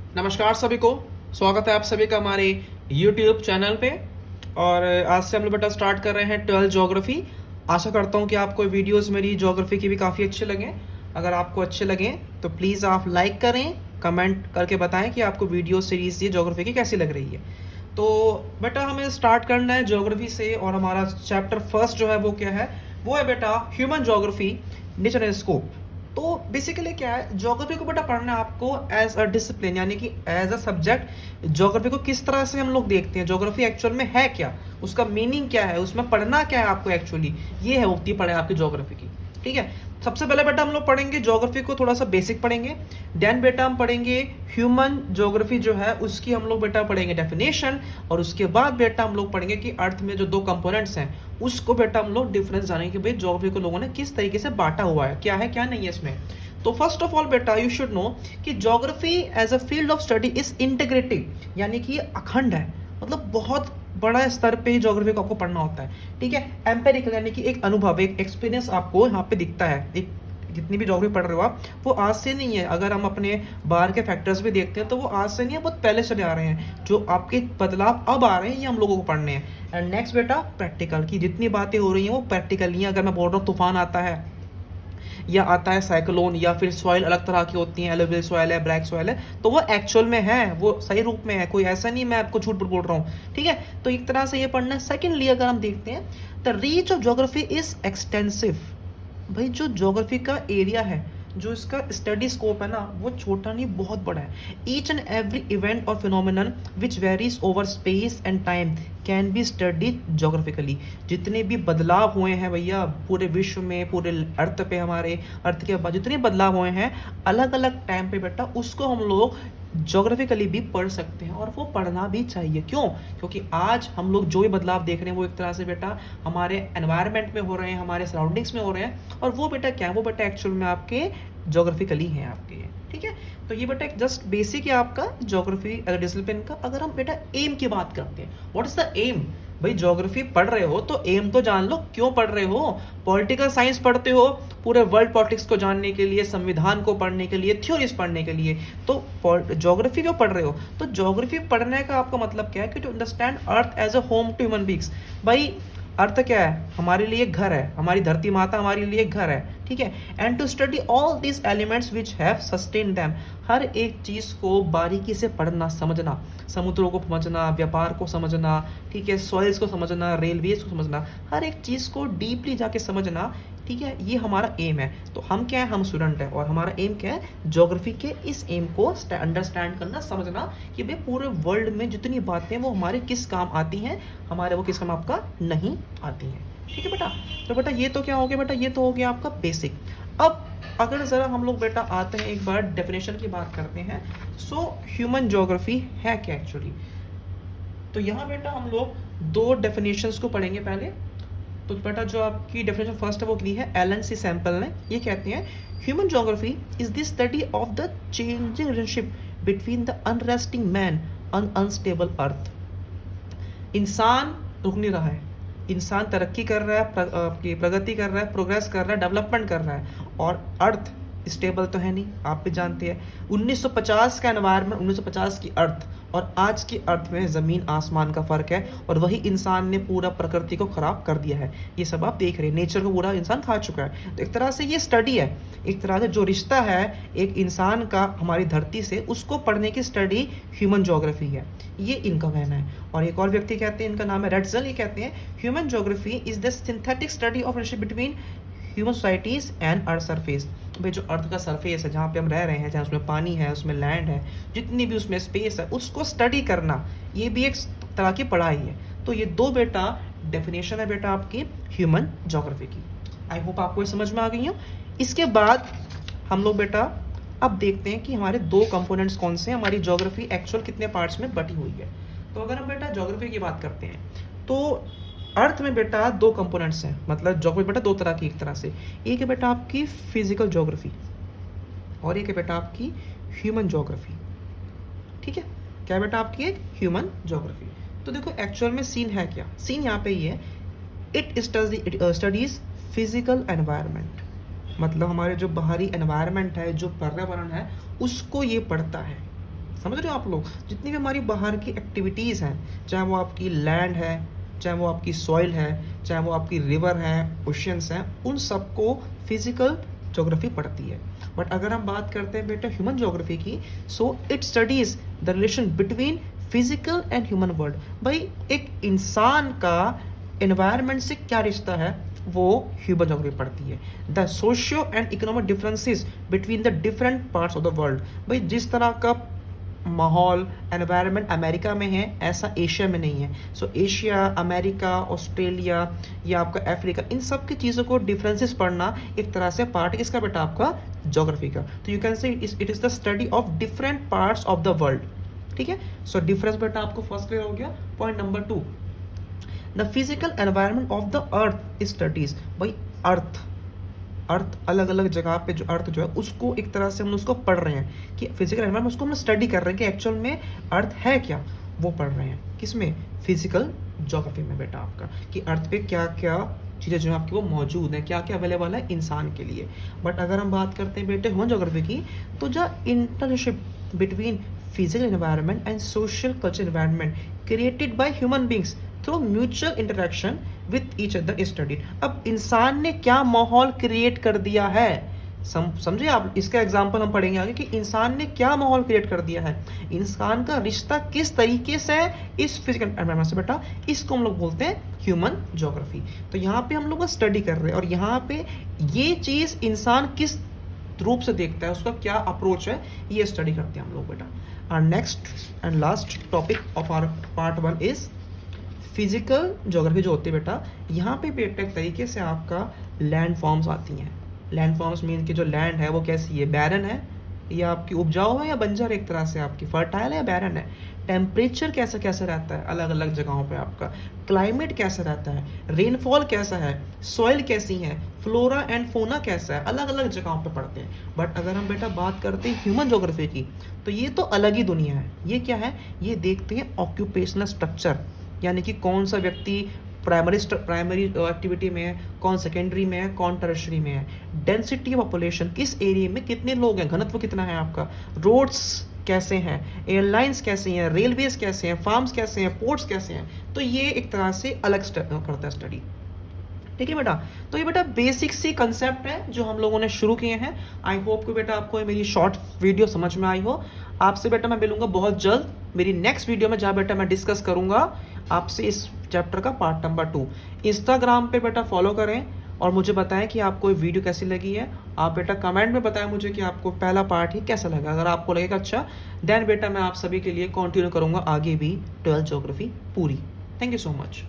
नमस्कार सभी को। स्वागत है आप सभी का हमारे YouTube चैनल पे। और आज से हम लोग बेटा स्टार्ट कर रहे हैं 12 ज्योग्राफी। आशा करता हूँ कि आपको वीडियोस मेरी ज्योग्राफी की भी काफ़ी अच्छे लगें। अगर आपको अच्छे लगें तो प्लीज़ आप लाइक करें, कमेंट करके बताएं कि आपको वीडियो सीरीज़ ये ज्योग्राफी की कैसी लग रही है। तो बेटा हमें स्टार्ट करना है ज्योग्राफी से, और हमारा चैप्टर फर्स्ट जो है वो क्या है, वो है बेटा human geography, nature and scope. तो बेसिकली क्या है, ज्योग्राफी को बेटा पढ़ना है आपको एज अ डिसिप्लिन, यानी कि एज अ सब्जेक्ट। ज्योग्राफी को किस तरह से हम लोग देखते हैं, ज्योग्राफी एक्चुअल में है क्या, उसका मीनिंग क्या है, उसमें पढ़ना क्या है आपको एक्चुअली, ये है उक्ति पढ़े आपकी ज्योग्राफी की। ठीक है, सबसे पहले बेटा हम लोग पढ़ेंगे ज्योग्राफी को, थोड़ा सा बेसिक पढ़ेंगे। देन बेटा हम पढ़ेंगे ह्यूमन ज्योग्राफी जो है उसकी हम लोग बेटा पढ़ेंगे डेफिनेशन। और उसके बाद बेटा हम लोग पढ़ेंगे कि अर्थ में जो दो कंपोनेंट्स हैं उसको बेटा हम लोग डिफरेंस जानेंगे कि भाई ज्योग्राफी को लोगों ने किस तरीके से बांटा हुआ है, क्या नहीं है इसमें। तो फर्स्ट ऑफ ऑल बेटा यू शुड नो कि geography as a field of study is integrative, यानी कि अखंड है, मतलब बहुत बड़ा स्तर पे ज्योग्राफी को आपको पढ़ना होता है। ठीक है, एम्पेरिकल यानी कि एक अनुभव, एक एक्सपीरियंस आपको यहाँ पे दिखता है। एक जितनी भी ज्योग्राफी पढ़ रहे हो आप, वो आज से नहीं है। अगर हम अपने बाहर के फैक्टर्स भी देखते हैं तो वो आज से नहीं है, बहुत पहले चले आ रहे हैं। जो आपके बदलाव अब आ रहे हैं ये हम लोगों को पढ़ने हैं। एंड नेक्स्ट बेटा प्रैक्टिकल की जितनी बातें हो रही हैं वो प्रैक्टिकल नहीं है। अगर मैं बोल रहा हूँ तूफान आता है या आता है साइक्लोन, या फिर सॉइल अलग तरह की होती है, एलोवियल सॉइल है, ब्लैक सॉइल है, तो वो एक्चुअल में है, वो सही रूप में है, कोई ऐसा नहीं मैं आपको झूठ बोल रहा हूँ। ठीक है, तो एक तरह से ये पढ़ना है। सेकेंडली अगर हम देखते हैं, the reach of geography is extensive. भाई जो ज्योग्राफी का एरिया है, जो इसका स्टडी स्कोप है ना, वो छोटा नहीं बहुत बड़ा है। ईच एंड एवरी इवेंट और phenomenon which varies over space and time can be studied geographically. जितने भी बदलाव हुए हैं भैया पूरे विश्व में, पूरे अर्थ पे, हमारे अर्थ के बाद जितने बदलाव हुए हैं अलग अलग टाइम पे बेटा, उसको हम लोग ज्योग्राफिकली भी पढ़ सकते हैं। और वो पढ़ना भी चाहिए। क्यों? क्योंकि आज हम लोग जो भी बदलाव देख रहे हैं वो एक तरह से बेटा हमारे एनवायरनमेंट में हो रहे हैं, हमारे सराउंडिंग्स में हो रहे हैं, और वो बेटा क्या है, वो बेटा एक्चुअल में आपके ज्योग्राफिकली हैं आपके। ठीक है, तो ये बेटा जस्ट बेसिक है आपका ज्योग्राफी एज अ डिसिप्लिन का। अगर हम बेटा एम की बात करते हैं, व्हाट इज द एम? भाई ज्योग्राफी पढ़ रहे हो तो एम तो जान लो क्यों पढ़ रहे हो। पॉलिटिकल साइंस पढ़ते हो पूरे वर्ल्ड पॉलिटिक्स को जानने के लिए, संविधान को पढ़ने के लिए, थ्योरीज पढ़ने के लिए, तो ज्योग्राफी क्यों पढ़ रहे हो? तो ज्योग्राफी पढ़ने का आपका मतलब क्या है कि to understand earth as a home to human beings. भाई अर्थ क्या है? हमारे लिए घर है, हमारी धरती माता हमारे लिए घर है। ठीक है, and to study all these elements which have sustain them. हर एक चीज़ को बारीकी से पढ़ना, समझना, समुद्रों को समझना, व्यापार को समझना, ठीक है, सॉइल्स को समझना, रेलवेज को समझना, हर एक चीज़ को डीपली जाके समझना। ठीक है, ये हमारा एम है। तो हम क्या है, हम स्टूडेंट है, और हमारा एम क्या है, ज्योग्राफी के इस एम को अंडरस्टैंड करना, समझना कि भाई पूरे वर्ल्ड में जितनी बातें वो हमारे किस काम आती हैं, हमारे वो किस काम आपका नहीं आती हैं। ठीक है बेटा, तो बेटा ये तो क्या हो गया बेटा, ये तो हो गया आपका बेसिक। अब अगर ज़रा हम लोग बेटा आते हैं, एक बार डेफिनेशन की बात करते हैं। सो ह्यूमन ज्योग्राफी है क्या एक्चुअली? तो यहाँ बेटा हम लोग दो डेफिनेशंस को पढ़ेंगे पहले। तो बेटा जो आपकी डेफिनेशन फर्स्ट है वो दी है एलन सी सैम्पल ने। ये कहते हैं human geography is the study of the changing relationship between the unresting man and unstable earth. इंसान रुक नहीं रहा है, इंसान तरक्की कर रहा है, प्रगति कर रहा है, प्रोग्रेस कर रहा है, डेवलपमेंट कर रहा है, और अर्थ स्टेबल तो है नहीं, आप भी जानते हैं। 1950 का एनवायरनमेंट, 1950 की अर्थ और आज की अर्थ में ज़मीन आसमान का फ़र्क है, और वही इंसान ने पूरा प्रकृति को ख़राब कर दिया है। ये सब आप देख रहे हैं, नेचर को पूरा इंसान खा चुका है। तो एक तरह से ये स्टडी है, एक तरह से जो रिश्ता है एक इंसान का हमारी धरती से, उसको पढ़ने की स्टडी ह्यूमन ज्योग्राफी है। ये इनका कहना है। और एक और व्यक्ति कहते हैं, इनका नाम है रेटजल। ये कहते हैं human geography is the synthetic study of relationship between human societies and earth surface. भाई जो अर्थ का सरफेस है, जहाँ पे हम रह रहे हैं, जहाँ उसमें पानी है, उसमें लैंड है, जितनी भी उसमें स्पेस है, उसको स्टडी करना, ये भी एक तरह की पढ़ाई है। तो ये दो बेटा डेफिनेशन है बेटा आपकी ह्यूमन ज्योग्राफी की। आई होप आपको ये समझ में आ गई हो। इसके बाद हम लोग बेटा अब देखते हैं कि हमारे दो कंपोनेंट्स कौन से हैं, हमारी ज्योग्राफी एक्चुअल कितने पार्ट्स में बटी हुई है। तो अगर हम बेटा ज्योग्राफी की बात करते हैं तो अर्थ में बेटा दो कंपोनेंट्स हैं, मतलब ज्योग्राफी बेटा दो तरह की। एक तरह से एक है बेटा आपकी फिजिकल ज्योग्राफी, और एक है बेटा आपकी ह्यूमन ज्योग्राफी। ठीक है, क्या है बेटा आपकी एक ह्यूमन ज्योग्राफी। तो देखो एक्चुअल में सीन है क्या, सीन यहाँ पे ही है। इट स्टडीज फिजिकल एनवायरनमेंट, मतलब हमारे जो बाहरी एनवायरनमेंट है, जो पर्यावरण है, उसको ये पढ़ता है। समझ रहे हो आप लोग? जितनी भी हमारी बाहर की एक्टिविटीज़ हैं, चाहे वो आपकी लैंड है, चाहे वो आपकी सॉइल है, चाहे वो आपकी रिवर हैं, ओशियंस हैं, उन सबको फिजिकल ज्योग्राफी पढ़ती है। बट अगर हम बात करते हैं बेटा ह्यूमन ज्योग्राफी की, so it studies the relation between physical and human world. भाई एक इंसान का एनवायरनमेंट से क्या रिश्ता है, वो ह्यूमन ज्योग्राफी पढ़ती है। The socio and economic differences between the different parts of the world. भाई जिस तरह का माहौल एनवायरनमेंट अमेरिका में है, ऐसा एशिया में नहीं है। सो एशिया, अमेरिका, ऑस्ट्रेलिया या आपका अफ्रीका, इन सब की चीज़ों को डिफरेंसेस पढ़ना एक तरह से पार्ट है इसका बेटा आपका ज्योग्राफी का। तो you can say it is the study of different parts of the world. ठीक है, सो डिफरेंस बेटा आपको फर्स्ट क्लियर हो गया। Point number 2, the physical environment of the earth studies. भाई अर्थ अलग अलग जगह पे जो अर्थ जो है उसको एक तरह से हम उसको पढ़ रहे हैं कि फिजिकल एनवायरनमेंट, उसको हम स्टडी कर रहे हैं कि एक्चुअल में अर्थ है क्या, वो पढ़ रहे हैं किसमें, फिजिकल ज्योग्राफी में बेटा आपका, कि अर्थ पे क्या क्या चीज़ें जो है आपकी वो मौजूद है, क्या क्या अवेलेबल है इंसान के लिए। बट अगर हम बात करते हैं बेटे ह्यूमन ज्योग्राफी की, तो जो internship between physical environment and social culture environment created by human beings through mutual interaction with each other studied. अब इंसान ने क्या माहौल क्रिएट कर दिया है, समझे आप? इसका एग्जाम्पल हम पढ़ेंगे आगे कि इंसान ने क्या माहौल क्रिएट कर दिया है, इंसान का रिश्ता किस तरीके से है इस फिजिकल एनवायरनमेंट से बेटा, इसको हम लोग बोलते हैं ह्यूमन ज्योग्राफी। तो यहाँ पे हम लोग स्टडी कर रहे हैं और यहाँ पे ये चीज़ इंसान किस रूप से देखता है, उसका क्या अप्रोच है, ये स्टडी करते हैं हम लोग बेटा। और next and last topic of our part 1 is physical geography जो होती है बेटा, यहाँ पे बेटा एक तरीके से आपका लैंड फॉर्म्स आती हैं। लैंड फॉर्म्स मीन कि जो लैंड है वो कैसी है, बैरन है या आपकी उपजाऊ है या बंजर, एक तरह से आपकी फर्टाइल है या बैरन है। टेम्परेचर कैसा कैसा रहता है अलग अलग जगहों पे आपका, क्लाइमेट कैसा रहता है, रेनफॉल कैसा है, सॉइल कैसी है, फ्लोरा एंड फोना कैसा है, अलग अलग जगहों पे पढ़ते हैं। बट अगर हम बेटा बात करते हैं ह्यूमन ज्योग्राफी की, तो ये तो अलग ही दुनिया है। ये क्या है, ये देखते हैं ऑक्यूपेशनल स्ट्रक्चर, यानी कि कौन सा व्यक्ति प्राइमरी एक्टिविटी में है, कौन सेकेंडरी में है, कौन टर्शरी में है, डेंसिटी ऑफ पॉपुलेशन, किस एरिया में कितने लोग हैं, घनत्व कितना है आपका, रोड्स कैसे हैं, एयरलाइंस कैसे हैं, रेलवेज कैसे हैं, फार्म्स कैसे हैं, पोर्ट्स कैसे हैं। तो ये एक तरह से अलग करता है स्टडी। ठीक है बेटा, तो ये बेटा बेसिक सी कंसेप्ट है जो हम लोगों ने शुरू किए हैं। आई होप कि बेटा आपको मेरी शॉर्ट वीडियो समझ में आई हो। आपसे बेटा मैं मिलूंगा बहुत जल्द मेरी नेक्स्ट वीडियो में, जहाँ बेटा मैं डिस्कस करूंगा आपसे इस चैप्टर का पार्ट नंबर 2। इंस्टाग्राम पे बेटा फॉलो करें और मुझे बताएं कि आपको ये वीडियो कैसी लगी है। आप बेटा कमेंट में बताएं मुझे कि आपको पहला पार्ट ही कैसा लगा। अगर आपको लगेगा अच्छा, देन बेटा मैं आप सभी के लिए कंटिन्यू करूंगा आगे भी 12th ज्योग्राफी पूरी। Thank you so much.